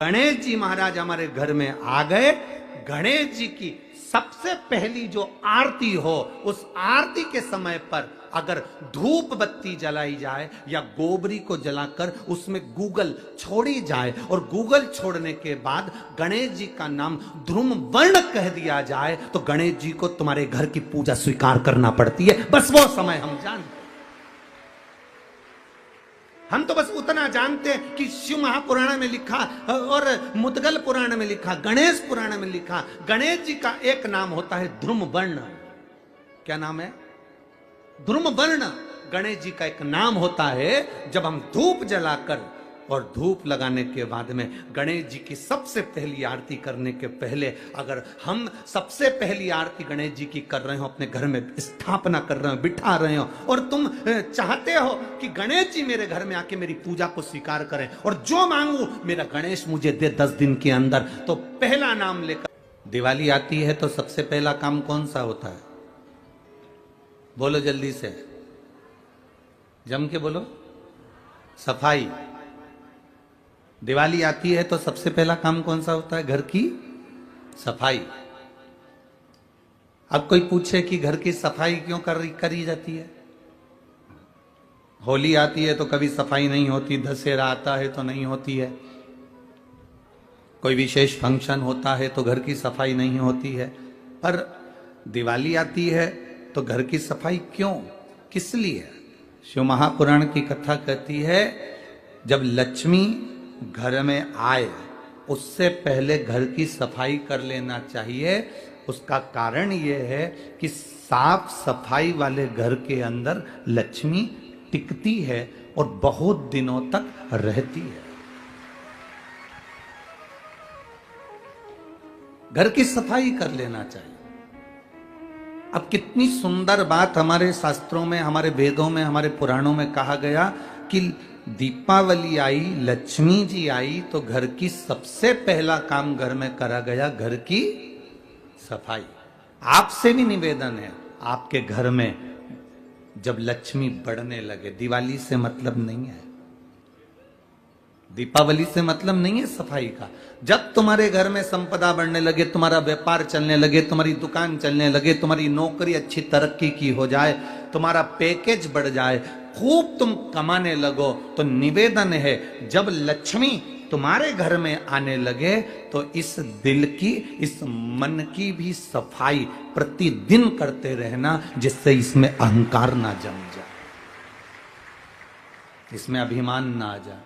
गणेश जी महाराज हमारे घर में आ गए। गणेश जी की सबसे पहली जो आरती हो, उस आरती के समय पर अगर धूप बत्ती जलाई जाए या गोबरी को जलाकर उसमें गूगल छोड़ी जाए और गूगल छोड़ने के बाद गणेश जी का नाम ध्रुम वर्ण कह दिया जाए तो गणेश जी को तुम्हारे घर की पूजा स्वीकार करना पड़ती है। बस वो समय हम जानते, हम तो बस उतना जानते हैं कि शिव महापुराण में लिखा और मुद्गल पुराण में लिखा, गणेश पुराण में लिखा, गणेश जी का एक नाम होता है ध्रुम वर्ण। क्या नाम है? ध्रुम वर्ण गणेश जी का एक नाम होता है। जब हम धूप जलाकर और धूप लगाने के बाद में गणेश जी की सबसे पहली आरती करने के पहले अगर हम सबसे पहली आरती गणेश जी की कर रहे हो, अपने घर में स्थापना कर रहे हो, बिठा रहे हो और तुम चाहते हो कि गणेश जी मेरे घर में आके मेरी पूजा को स्वीकार करें और जो मांगू मेरा गणेश मुझे दे 10 दिन के अंदर, तो पहला नाम लेकर दिवाली आती है तो सबसे पहला काम कौन सा होता है? बोलो जल्दी से, जम के बोलो। सफाई। दिवाली आती है तो सबसे पहला काम कौन सा होता है? घर की सफाई। अब कोई पूछे कि घर की सफाई क्यों करी जाती है? होली आती है तो कभी सफाई नहीं होती, दशहरा आता है तो नहीं होती है, कोई विशेष फंक्शन होता है तो घर की सफाई नहीं होती है, पर दिवाली आती है तो घर की सफाई क्यों, किस लिए? शिव महापुराण की कथा कहती है जब लक्ष्मी घर में आए उससे पहले घर की सफाई कर लेना चाहिए। उसका कारण यह है कि साफ सफाई वाले घर के अंदर लक्ष्मी टिकती है और बहुत दिनों तक रहती है। घर की सफाई कर लेना चाहिए। अब कितनी सुंदर बात हमारे शास्त्रों में, हमारे वेदों में, हमारे पुराणों में कहा गया कि दीपावली आई, लक्ष्मी जी आई तो घर की सबसे पहला काम घर में करा गया घर की सफाई। आपसे भी निवेदन है, आपके घर में जब लक्ष्मी बढ़ने लगे, दिवाली से मतलब नहीं है, दीपावली से मतलब नहीं है सफाई का, जब तुम्हारे घर में संपदा बढ़ने लगे, तुम्हारा व्यापार चलने लगे, तुम्हारी दुकान चलने लगे, तुम्हारी नौकरी अच्छी तरक्की की हो जाए, तुम्हारा पैकेज बढ़ जाए, खूब तुम कमाने लगो, तो निवेदन है जब लक्ष्मी तुम्हारे घर में आने लगे तो इस दिल की, इस मन की भी सफाई प्रतिदिन करते रहना, जिससे इसमें अहंकार ना जम जाए, इसमें अभिमान ना आ जाए,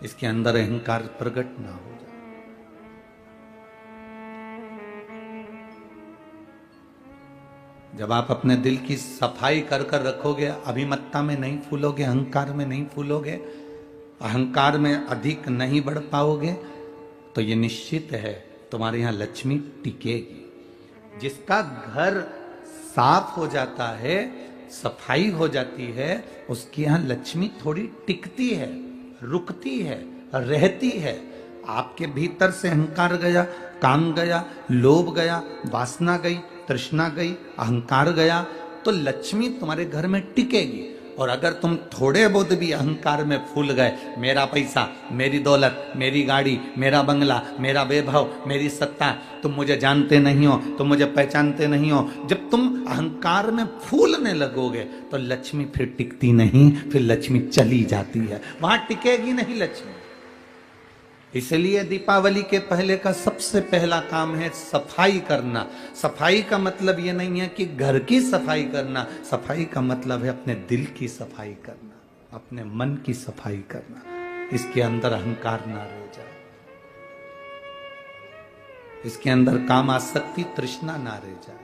इसके अंदर अहंकार प्रकट ना हो जाए। जब आप अपने दिल की सफाई कर कर रखोगे, अभिमत्ता में नहीं फूलोगे, अहंकार में नहीं फूलोगे, अहंकार में अधिक नहीं बढ़ पाओगे, तो ये निश्चित है तुम्हारे यहां लक्ष्मी टिकेगी। जिसका घर साफ हो जाता है, सफाई हो जाती है, उसके यहां लक्ष्मी थोड़ी टिकती है, रुकती है, रहती है। आपके भीतर से अहंकार गया, काम गया, लोभ गया, वासना गई, तृष्णा गई, अहंकार गया, तो लक्ष्मी तुम्हारे घर में टिकेगी। और अगर तुम थोड़े बहुत भी अहंकार में फूल गए, मेरा पैसा, मेरी दौलत, मेरी गाड़ी, मेरा बंगला, मेरा वैभव, मेरी सत्ता, तुम मुझे जानते नहीं हो, तुम मुझे पहचानते नहीं हो, जब तुम अहंकार में फूलने लगोगे तो लक्ष्मी फिर टिकती नहीं, फिर लक्ष्मी चली जाती है, वहां टिकेगी नहीं लक्ष्मी। इसलिए दीपावली के पहले का सबसे पहला काम है सफाई करना। सफाई का मतलब यह नहीं है कि घर की सफाई करना, सफाई का मतलब है अपने दिल की सफाई करना, अपने मन की सफाई करना, इसके अंदर अहंकार ना रह जाए, इसके अंदर काम आसक्ति, तृष्णा ना रह जाए।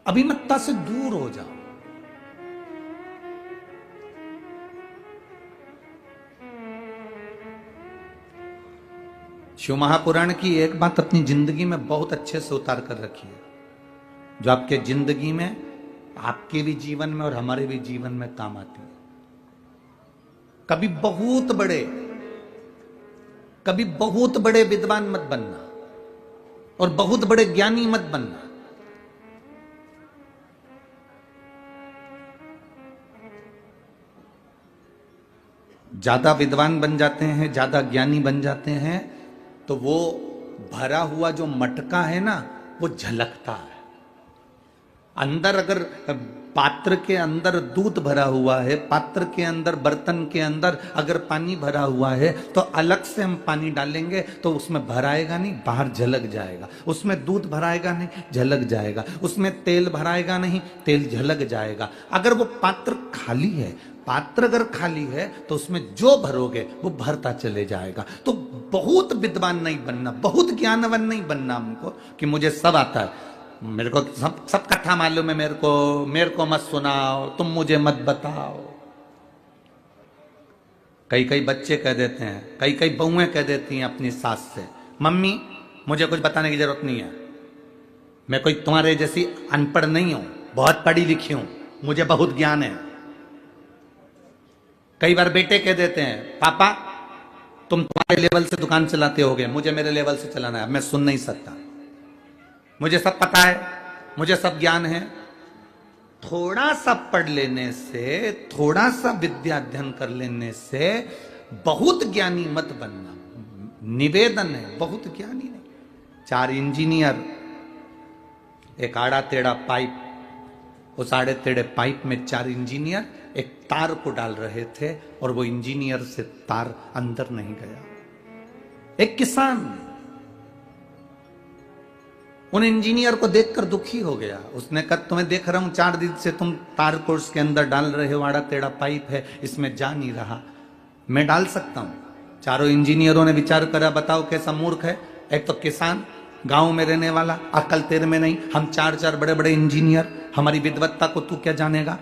अभिमत्ता से दूर हो जाओ। शिव महापुराण की एक बात अपनी जिंदगी में बहुत अच्छे से उतार कर रखी है, जो आपके जिंदगी में, आपके भी जीवन में और हमारे भी जीवन में काम आती है। कभी बहुत बड़े विद्वान मत बनना और बहुत बड़े ज्ञानी मत बनना। ज्यादा विद्वान बन जाते हैं, ज्यादा ज्ञानी बन जाते हैं, तो वो भरा हुआ जो मटका है ना वो झलकता है। अंदर अगर पात्र के अंदर दूध भरा हुआ है, पात्र के अंदर, बर्तन के अंदर अगर पानी भरा हुआ है, तो अलग से हम पानी डालेंगे तो उसमें भराएगा नहीं, बाहर झलक जाएगा। उसमें दूध भराएगा नहीं, झलक जाएगा। उसमें तेल भराएगा नहीं, तेल झलक जाएगा। अगर वो पात्र खाली है, पात्र अगर खाली है तो उसमें जो भरोगे वो भरता चले जाएगा। तो बहुत विद्वान नहीं बनना, बहुत ज्ञानवान नहीं बनना हमको कि मुझे सब आता है, मेरे को सब कथा मालूम है, मेरे को मत सुनाओ, तुम मुझे मत बताओ। कई कई बच्चे कह देते हैं, कई कई बहुएं कह देती हैं अपनी सास से, मम्मी मुझे कुछ बताने की जरूरत नहीं है, मैं कोई तुम्हारे जैसी अनपढ़ नहीं हूं, बहुत पढ़ी लिखी हूं, मुझे बहुत ज्ञान है। कई बार बेटे कह देते हैं, पापा तुम तुम्हारे लेवल से दुकान चलाते होगे, मुझे मेरे लेवल से चलाना है, मैं सुन नहीं सकता, मुझे सब पता है, मुझे सब ज्ञान है। थोड़ा सा पढ़ लेने से, थोड़ा सा विद्या अध्ययन कर लेने से बहुत ज्ञानी मत बनना। निवेदन है, बहुत ज्ञानी नहीं। 4 इंजीनियर एक आड़ा टेढ़ा पाइप, उस आड़े टेढ़े पाइप में 4 इंजीनियर एक तार को डाल रहे थे और वो इंजीनियर से तार अंदर नहीं गया। एक किसान उन इंजीनियर को देखकर दुखी हो गया। उसने कहा तुम्हें देख रहा हूं 4 दिन से तुम तार को उसके अंदर डाल रहे हो, आड़ा टेढ़ा पाइप है, इसमें जा नहीं रहा, मैं डाल सकता हूं। चारों इंजीनियरों ने विचार करा, बताओ कैसा मूर्ख है, एक तो किसान, गांव में रहने वाला, अकल तेरे में नहीं, हम 4 बड़े बड़े इंजीनियर, हमारी विद्वत्ता को तू क्या जानेगा,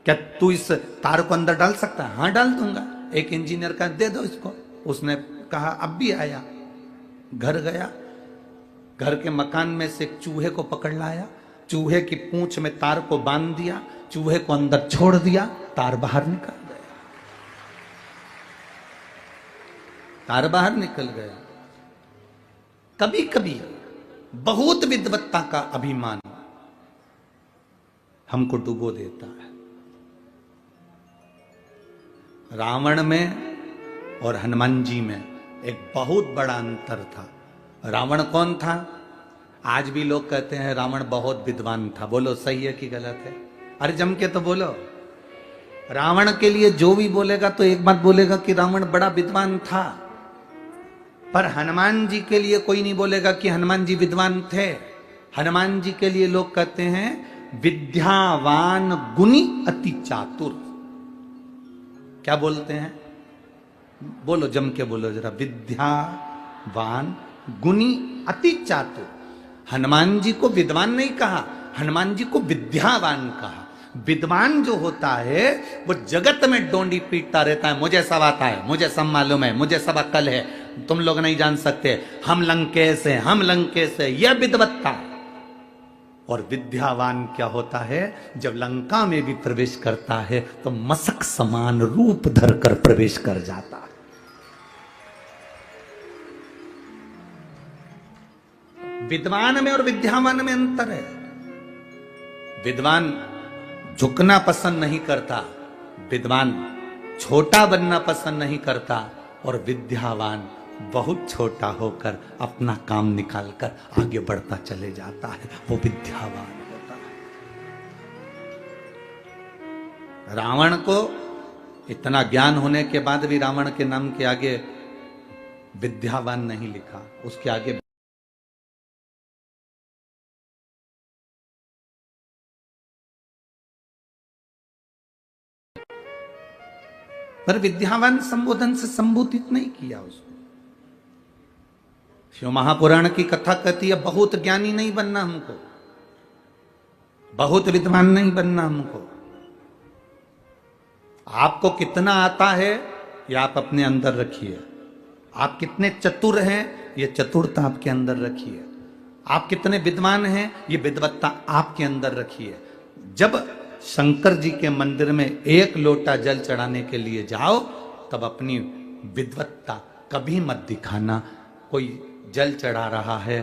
क्या तू इस तार को अंदर डाल सकता है? हाँ डाल दूंगा। एक इंजीनियर का दे दो इसको। उसने कहा, अब भी आया, घर गया, घर के मकान में से एक चूहे को पकड़ लाया, चूहे की पूंछ में तार को बांध दिया, चूहे को अंदर छोड़ दिया, तार बाहर निकल गया, तार बाहर निकल गया। कभी कभी बहुत विद्वत्ता का अभिमान हमको डुबो देता है। रावण में और हनुमान जी में एक बहुत बड़ा अंतर था। रावण कौन था? आज भी लोग कहते हैं रावण बहुत विद्वान था। बोलो सही है कि गलत है? अरे जम के तो बोलो। रावण के लिए जो भी बोलेगा तो एक बात बोलेगा कि रावण बड़ा विद्वान था, पर हनुमान जी के लिए कोई नहीं बोलेगा कि हनुमान जी विद्वान थे। हनुमान जी के लिए लोग कहते हैं विद्यावान गुणी अति चातुर। क्या बोलते हैं? बोलो जम के बोलो जरा, विद्यावान गुणी अति चातुर। हनुमान जी को विद्वान नहीं कहा, हनुमान जी को विद्यावान कहा। विद्वान जो होता है वो जगत में डोंडी पीटता रहता है, मुझे सब आता है, मुझे सब मालूम है, मुझे सब अक्ल है, तुम लोग नहीं जान सकते, हम लंकेश हैं, हम लंकेश है, यह विद्वत्ता। और विद्यावान क्या होता है? जब लंका में भी प्रवेश करता है तो मशक समान रूप धरकर प्रवेश कर जाता है। विद्वान में और विद्यावान में अंतर है। विद्वान झुकना पसंद नहीं करता, विद्वान छोटा बनना पसंद नहीं करता, और विद्यावान बहुत छोटा होकर अपना काम निकालकर आगे बढ़ता चले जाता है, वो विद्यावान होता है। रावण को इतना ज्ञान होने के बाद भी रावण के नाम के आगे विद्यावान नहीं लिखा, उसके आगे पर विद्यावान संबोधन से संबोधित नहीं किया उसको। शिव महापुराण की कथा कहती है बहुत ज्ञानी नहीं बनना हमको, बहुत विद्वान नहीं बनना हमको। आपको कितना आता है ये आप अपने अंदर रखिए, आप कितने चतुर हैं ये चतुरता आपके अंदर रखिए, आप कितने विद्वान हैं ये विद्वत्ता आपके अंदर रखिए। जब शंकर जी के मंदिर में 1 लोटा जल चढ़ाने के लिए जाओ तब अपनी विद्वत्ता कभी मत दिखाना। कोई जल चढ़ा रहा है,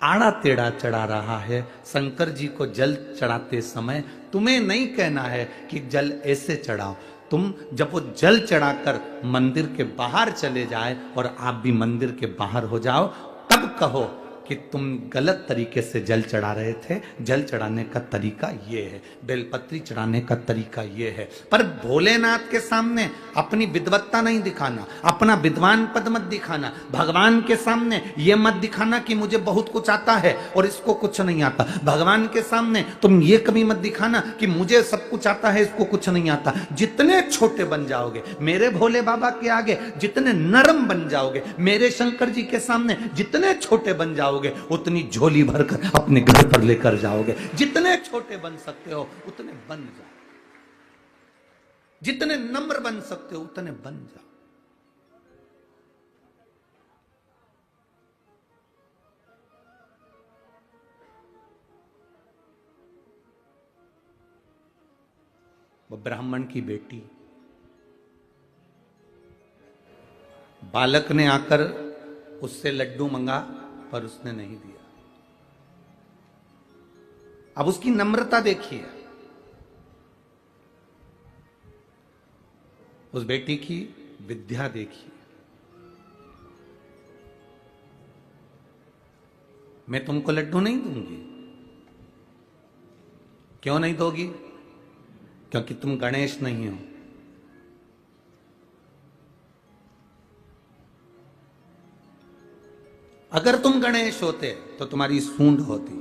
आड़ा टेढ़ा चढ़ा रहा है। शंकर जी को जल चढ़ाते समय तुम्हें नहीं कहना है कि जल ऐसे चढ़ाओ। तुम जब वो जल चढ़ाकर मंदिर के बाहर चले जाए और आप भी मंदिर के बाहर हो जाओ, तब कहो कि तुम गलत तरीके से जल चढ़ा रहे थे। जल चढ़ाने का तरीका ये है, बेलपत्री चढ़ाने का तरीका ये है। पर भोलेनाथ के सामने अपनी विद्वत्ता नहीं दिखाना, अपना विद्वान पद मत दिखाना। भगवान के सामने ये मत दिखाना कि मुझे बहुत कुछ आता है और इसको कुछ नहीं आता। भगवान के सामने तुम ये कभी मत दिखाना कि मुझे सब कुछ आता है, इसको कुछ नहीं आता। जितने छोटे बन जाओगे मेरे भोले बाबा के आगे, जितने नरम बन जाओगे मेरे शंकर जी के सामने, जितने छोटे बन जाओगे उतनी झोली भरकर अपने घर पर लेकर जाओगे। जितने छोटे बन सकते हो उतने बन जाओ, जितने नम्र बन सकते हो उतने बन जाओ। वो ब्राह्मण की बेटी, बालक ने आकर उससे लड्डू मंगा पर उसने नहीं दिया। अब उसकी नम्रता देखिए, उस बेटी की विद्या देखिए। मैं तुमको लड्डू नहीं दूंगी। क्यों नहीं दोगी? क्योंकि तुम गणेश नहीं हो। अगर तुम गणेश होते तो तुम्हारी सूंड होती,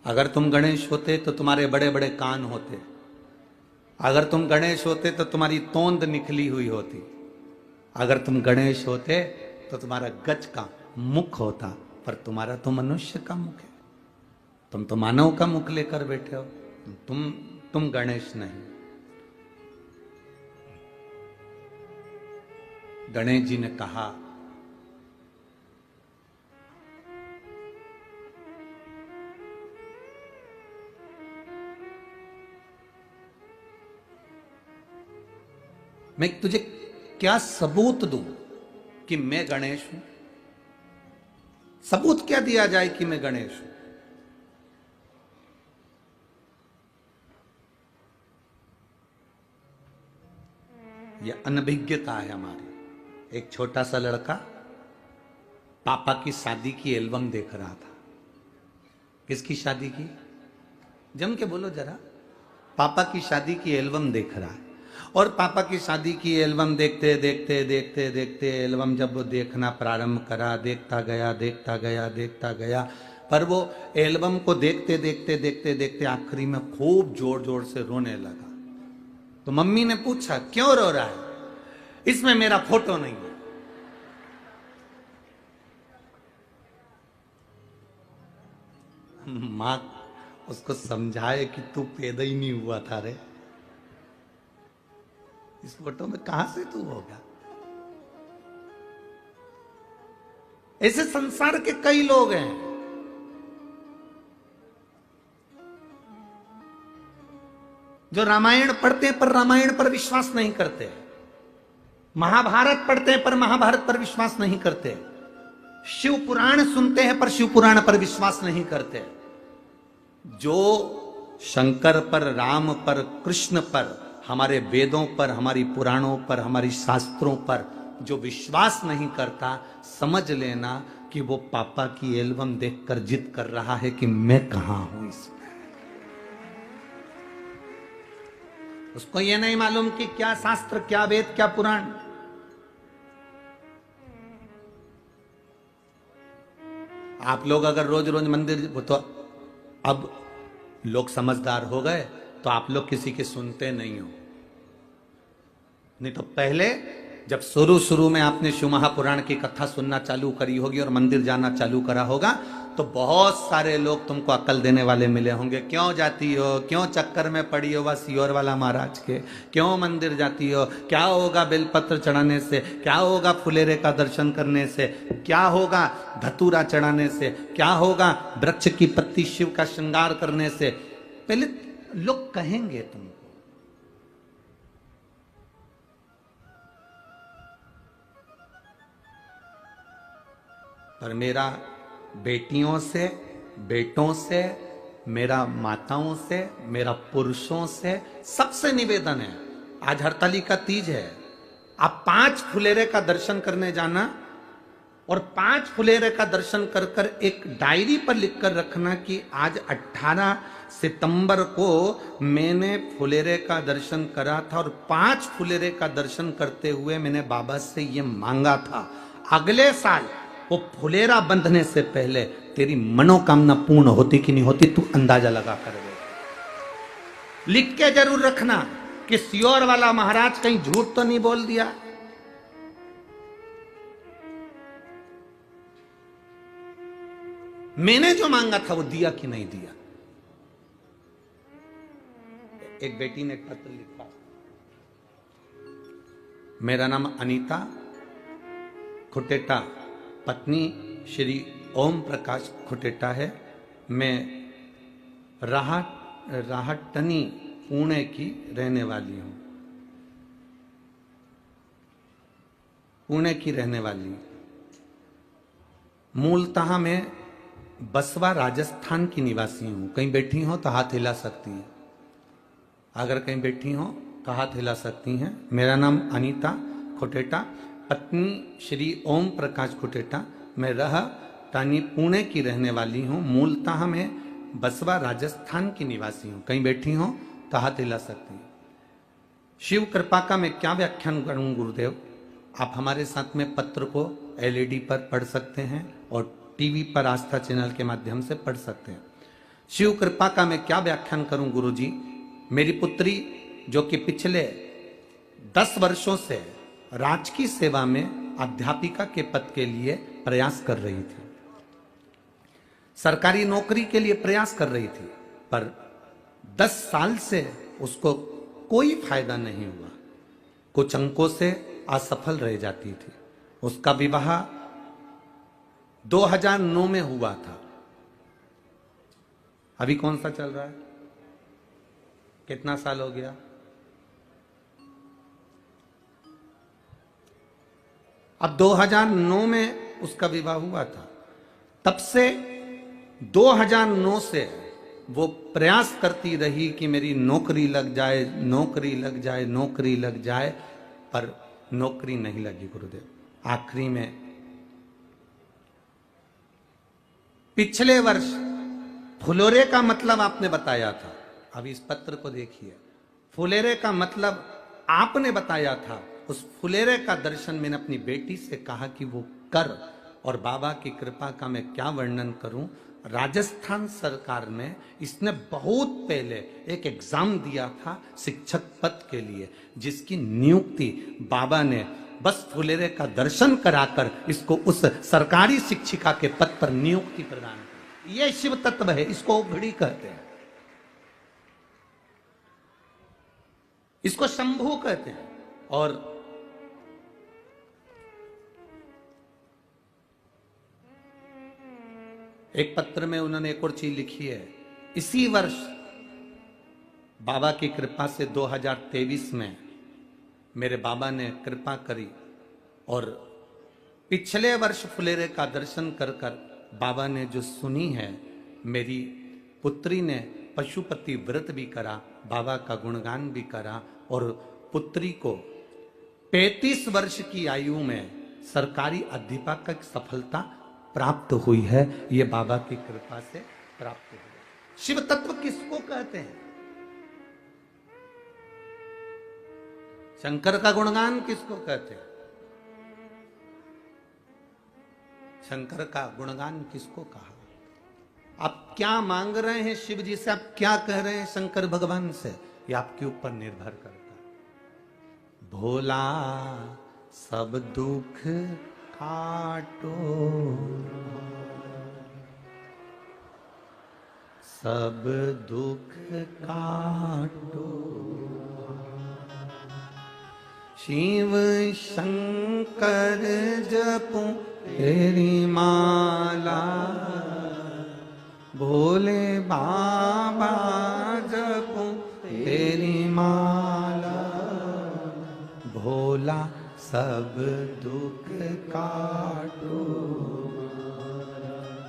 अगर तुम गणेश होते तो तुम्हारे बड़े बड़े कान होते, अगर तुम गणेश होते तो तुम्हारी तोंद निकली हुई होती, अगर तुम गणेश होते तो तुम्हारा गज का मुख होता। पर तुम्हारा तो मनुष्य का मुख है, तुम तो मानव का मुख लेकर बैठे हो। तुम गणेश नहीं। गणेश जी ने कहा, मैं तुझे क्या सबूत दूं कि मैं गणेश हूं? सबूत क्या दिया जाए कि मैं गणेश हूं? यह अनभिज्ञता है हमारी। एक छोटा सा लड़का पापा की शादी की एल्बम देख रहा था। किसकी शादी की? जम के बोलो जरा। पापा की शादी की एल्बम देख रहा है। और पापा की शादी की एल्बम देखते देखते देखते देखते एल्बम जब वो देखना प्रारंभ करा, देखता गया देखता गया देखता गया, पर वो एल्बम को देखते देखते देखते देखते आखिरी में खूब जोर जोर से रोने लगा। तो मम्मी ने पूछा, क्यों रो रहा है? इसमें मेरा फोटो नहीं है। मां उसको समझाए कि तू पैदा ही नहीं हुआ था रे, इस फोटो में कहां से तू होगा? ऐसे संसार के कई लोग हैं। जो रामायण पढ़ते हैं पर रामायण पर विश्वास नहीं करते, महाभारत पढ़ते हैं पर महाभारत पर विश्वास नहीं करते, शिव पुराण सुनते हैं पर शिव पुराण पर विश्वास नहीं करते। जो शंकर पर, राम पर, कृष्ण पर, हमारे वेदों पर, हमारी पुराणों पर, हमारी शास्त्रों पर जो विश्वास नहीं करता, समझ लेना कि वो पापा की एल्बम देखकर जिद कर रहा है कि मैं कहां हूं इसमें। उसको ये नहीं मालूम कि क्या शास्त्र, क्या वेद, क्या पुराण। आप लोग अगर रोज रोज मंदिर, वो तो अब लोग समझदार हो गए तो आप लोग किसी की सुनते नहीं हो। नहीं तो पहले जब शुरू शुरू में आपने शिव महापुराण की कथा सुनना चालू करी होगी और मंदिर जाना चालू करा होगा तो बहुत सारे लोग तुमको अकल देने वाले मिले होंगे। क्यों जाती हो? क्यों चक्कर में पड़ी हो बस सियोर वाला महाराज के? क्यों मंदिर जाती हो? क्या होगा बेलपत्र चढ़ाने से? क्या होगा फुलेरे का दर्शन करने से? क्या होगा धतूरा चढ़ाने से? क्या होगा वृक्ष की पत्ती शिव का श्रृंगार करने से? पहले लोग कहेंगे तुमको। पर मेरा बेटियों से, बेटों से, मेरा माताओं से, मेरा पुरुषों से, सबसे निवेदन है, आज हरतालिका तीज है, आप 5 फुलेरे का दर्शन करने जाना और 5 फुलेरे का दर्शन कर कर एक डायरी पर लिखकर रखना कि आज 18 सितंबर को मैंने फुलेरे का दर्शन करा था और 5 फुलेरे का दर्शन करते हुए मैंने बाबा से ये मांगा था, अगले साल वो फुलेरा बंधने से पहले तेरी मनोकामना पूर्ण होती कि नहीं होती, तू अंदाजा लगा कर दे। लिख के जरूर रखना कि सियोर वाला महाराज कहीं झूठ तो नहीं बोल दिया। मैंने जो मांगा था वो दिया कि नहीं दिया। एक बेटी ने एक पत्र लिखा, मेरा नाम अनीता खुटेटा, पत्नी श्री ओम प्रकाश खुटेटा है, मैं राहटनी पुणे की रहने वाली हूं, पुणे की रहने वाली हूं। मूलतः मैं बसवा राजस्थान की निवासी हूं। कहीं बैठी हो तो हाथ हिला सकती हैं, अगर कहीं बैठी हो तो हाथ हिला सकती हैं। मेरा नाम अनीता खुटेटा, पत्नी श्री ओम प्रकाश खुटेटा, मैं राहटानी पुणे की रहने वाली हूं। मूलतः मैं बसवा राजस्थान की निवासी हूं। कहीं बैठी हो तो हाथ हिला सकती हैं। शिव कृपा का मैं क्या व्याख्यान करूं गुरुदेव? आप हमारे साथ में पत्र को एलईडी पर पढ़ सकते हैं और टीवी पर आस्था चैनल के माध्यम से पढ़ सकते हैं। शिव कृपा का मैं क्या व्याख्यान करूं गुरुजी? मेरी पुत्री जो कि पिछले 10 वर्षों से राजकीय सेवा में अध्यापिका के पद के लिए प्रयास कर रही थी, सरकारी नौकरी के लिए प्रयास कर रही थी, पर 10 साल से उसको कोई फायदा नहीं हुआ, कुछ अंकों से असफल रह जाती थी। उसका विवाह 2009 में हुआ था। अभी कौन सा चल रहा है? कितना साल हो गया? अब 2009 में उसका विवाह हुआ था। तब से 2009 से वो प्रयास करती रही कि मेरी नौकरी लग जाए, नौकरी लग जाए, नौकरी लग जाए, पर नौकरी नहीं लगी गुरुदेव। आखिरी में पिछले वर्ष फुलेरे का मतलब आपने बताया था, अभी इस पत्र को देखिए, फुलेरे का मतलब आपने बताया था। उस फुलेरे का दर्शन मैंने अपनी बेटी से कहा कि वो कर, और बाबा की कृपा का मैं क्या वर्णन करूं। राजस्थान सरकार में इसने बहुत पहले एक एग्जाम दिया था शिक्षक पद के लिए, जिसकी नियुक्ति बाबा ने बस फुलेरे का दर्शन कराकर इसको उस सरकारी शिक्षिका के पद पर नियुक्ति प्रदान की। यह शिव तत्व है, इसको घड़ी कहते हैं, इसको शंभू कहते हैं। और एक पत्र में उन्होंने एक और चीज लिखी है, इसी वर्ष बाबा की कृपा से 2023 में मेरे बाबा ने कृपा करी और पिछले वर्ष फुलेरे का दर्शन कर कर बाबा ने जो सुनी है, मेरी पुत्री ने पशुपति व्रत भी करा, बाबा का गुणगान भी करा, और पुत्री को 35 वर्ष की आयु में सरकारी अध्यापक सफलता प्राप्त हुई है। ये बाबा की कृपा से प्राप्त हुआ। शिव तत्व किसको कहते हैं? शंकर का गुणगान किसको कहते हैं? शंकर का गुणगान किसको कहा? आप क्या मांग रहे हैं शिव जी से, आप क्या कह रहे हैं शंकर भगवान से, ये आपके ऊपर निर्भर करता है। भोला सब दुख काटो, सब दुख काटो, शिव शंकर जपो तेरी माला, भोले बाबा जपो तेरी माला, भोला सब दुख काटो।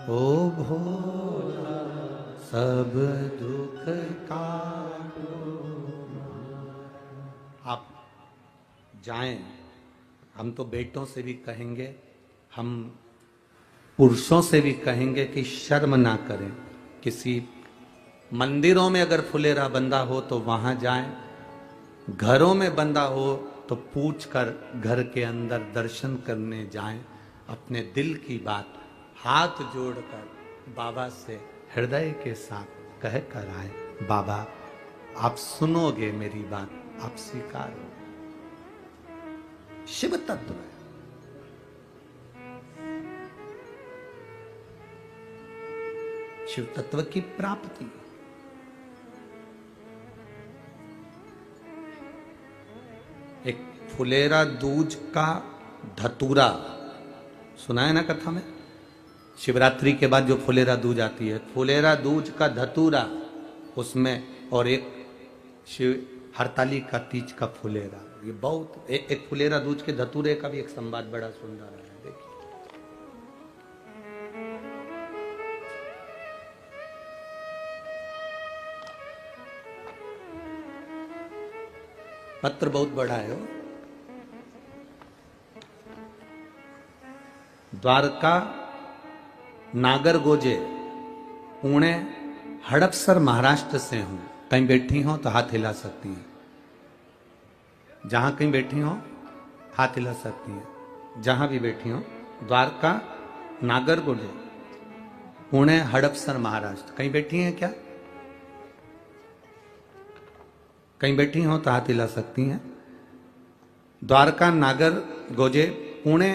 ओ भोला सब दुख काटो। आप जाएं, हम तो बेटों से भी कहेंगे, हम पुरुषों से भी कहेंगे कि शर्म ना करें। किसी मंदिरों में अगर फुलेरा बंधा हो तो वहां जाएं, घरों में बंधा हो तो पूछ कर घर के अंदर दर्शन करने जाएं। अपने दिल की बात हाथ जोड़कर बाबा से हृदय के साथ कह कर आए, बाबा आप सुनोगे मेरी बात, आप स्वीकारो। शिव तत्व है। शिव तत्व की प्राप्ति। एक फुलेरा दूज का धतूरा सुना है ना कथा में। शिवरात्रि के बाद जो फुलेरा दूज आती है, फुलेरा दूज का धतूरा उसमें, और एक शिव हरताली का तीज का फुलेरा। ये बहुत एक फुलेरा दूज के धतूरे का भी एक संवाद बड़ा सुंदर है, देखिए। पत्र बहुत बड़ा है वो। द्वारका, नागरगोजे, पुणे, हड़पसर महाराष्ट्र से हूं। कहीं बैठी हो तो हाथ हिला सकती हैं। जहां कहीं बैठी हो हाथ हिला सकती हैं। जहां भी बैठी हो। द्वारका, नागरगोजे, पुणे, हड़पसर महाराष्ट्र। कहीं बैठी हैं क्या? कहीं बैठी हो तो हाथ हिला सकती हैं। द्वारका, नागरगोजे, पुणे,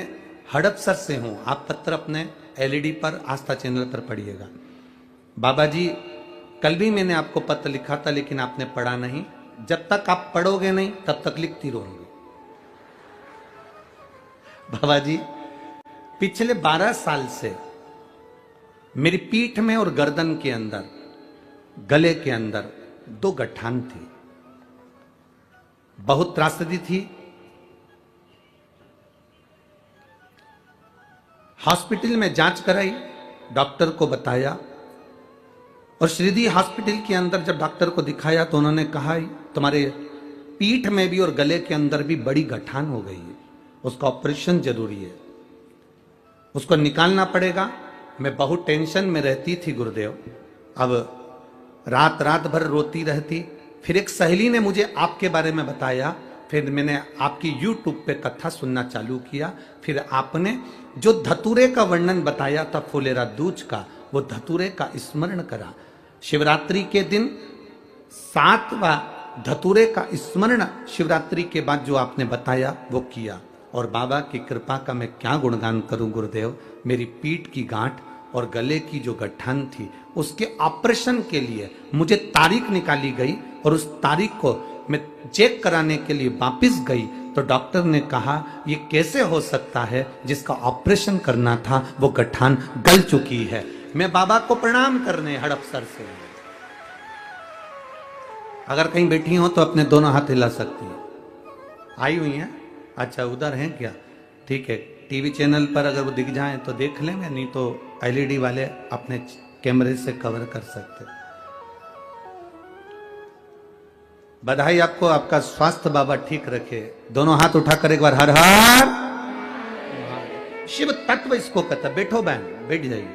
हड़पसर से हूं। आप पत्र अपने एलईडी पर आस्था चैनल पर पढ़िएगा। बाबा जी कल भी मैंने आपको पत्र लिखा था, लेकिन आपने पढ़ा नहीं। जब तक आप पढ़ोगे नहीं तब तक लिखती रहूंगी। बाबा जी पिछले 12 साल से मेरी पीठ में और गर्दन के अंदर, गले के अंदर 2 गठान थी। बहुत त्रासदी थी। हॉस्पिटल में जांच कराई, डॉक्टर को बताया, और श्रीदी हॉस्पिटल के अंदर जब डॉक्टर को दिखाया तो उन्होंने कहा तुम्हारे पीठ में भी और गले के अंदर भी बड़ी गठान हो गई है, उसका ऑपरेशन जरूरी है, उसको निकालना पड़ेगा। मैं बहुत टेंशन में रहती थी गुरुदेव। अब रात भर रोती रहती। फिर एक सहेली ने मुझे आपके बारे में बताया। फिर मैंने आपकी YouTube पे कथा सुनना चालू किया। फिर आपने जो धतूरे का वर्णन बताया था फुलेरा दूज का, वो धतूरे का स्मरण करा। शिवरात्रि के दिन 7वां धतूरे का स्मरण शिवरात्रि के बाद जो आपने बताया वो किया। और बाबा की कृपा का मैं क्या गुणगान करूं गुरुदेव। मेरी पीठ की गांठ और गले की जो गठान थी उसके ऑपरेशन के लिए मुझे तारीख निकाली गई, और उस तारीख को मैं चेक कराने के लिए वापस गई तो डॉक्टर ने कहा ये कैसे हो सकता है, जिसका ऑपरेशन करना था वो गठान गल चुकी है। मैं बाबा को प्रणाम करने हड़पसर से। अगर कहीं बैठी हो तो अपने दोनों हाथ हिला सकती है। आई हुई हैं? अच्छा उधर हैं क्या? ठीक है, टीवी चैनल पर अगर वो दिख जाए तो देख लेंगे, नहीं तो एलईडी वाले अपने कैमरे से कवर कर सकते। बधाई आपको, आपका स्वास्थ्य बाबा ठीक रखे। दोनों हाथ उठाकर एक बार हर हर। शिव तत्व इसको कहता है। बैठो बहन, बैठ जाइए।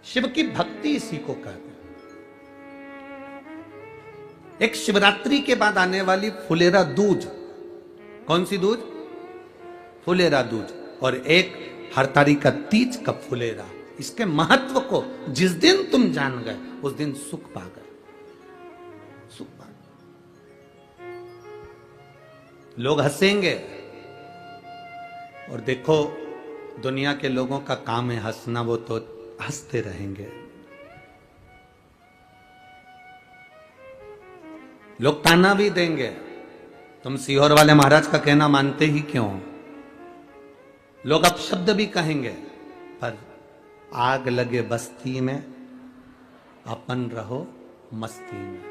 शिव की भक्ति इसी को कहते हैं। एक शिवरात्रि के बाद आने वाली फुलेरा दूज, कौन सी दूज? फुलेरा दूज। और एक हरताली का तीज का फुलेरा। इसके महत्व को जिस दिन तुम जान गए उस दिन सुख पा गए, सुख पा गए। लोग हंसेंगे, और देखो दुनिया के लोगों का काम है हंसना, वो तो हंसते रहेंगे। लोग ताना भी देंगे, तुम सीहोर वाले महाराज का कहना मानते ही क्यों? लोग अपशब्द भी कहेंगे, पर आग लगे बस्ती में अपन रहो मस्ती में।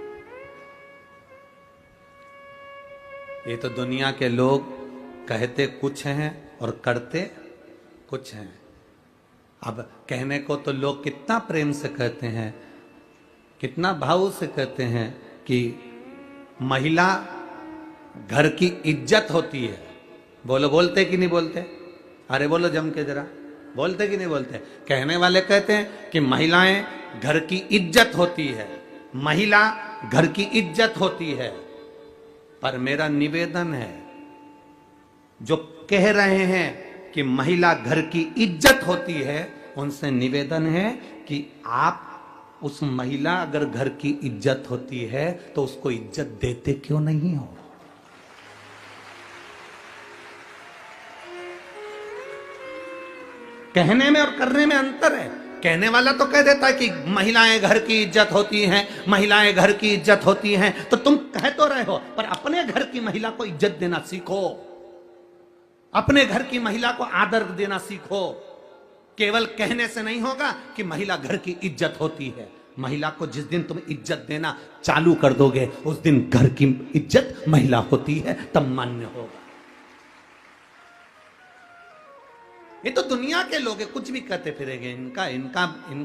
ये तो दुनिया के लोग कहते कुछ हैं और करते कुछ हैं। अब कहने को तो लोग कितना प्रेम से कहते हैं, कितना भाव से कहते हैं कि महिला घर की इज्जत होती है। बोलो, बोलते कि नहीं बोलते? अरे बोलो जम के जरा, बोलते कि नहीं बोलते? कहने वाले कहते हैं कि महिलाएं घर की इज्जत होती है, महिला घर की इज्जत होती है। पर मेरा निवेदन है, जो कह रहे हैं कि महिला घर की इज्जत होती है, उनसे निवेदन है कि आप उस महिला अगर घर की इज्जत होती है तो उसको इज्जत देते क्यों नहीं हो? कहने में और करने में अंतर है। कहने वाला तो कह देता है कि महिलाएं घर की इज्जत होती हैं, महिलाएं घर की इज्जत होती हैं, तो तुम कह तो रहे हो, पर अपने घर की महिला को इज्जत देना सीखो, अपने घर की महिला को आदर देना सीखो। केवल कहने से नहीं होगा कि महिला घर की इज्जत होती है। महिला को जिस दिन तुम इज्जत देना चालू कर दोगे, उस दिन घर की इज्जत महिला होती है, तब मान्य होगा। ये तो दुनिया के लोग कुछ भी कहते फिरेंगे, इनका इनका इनका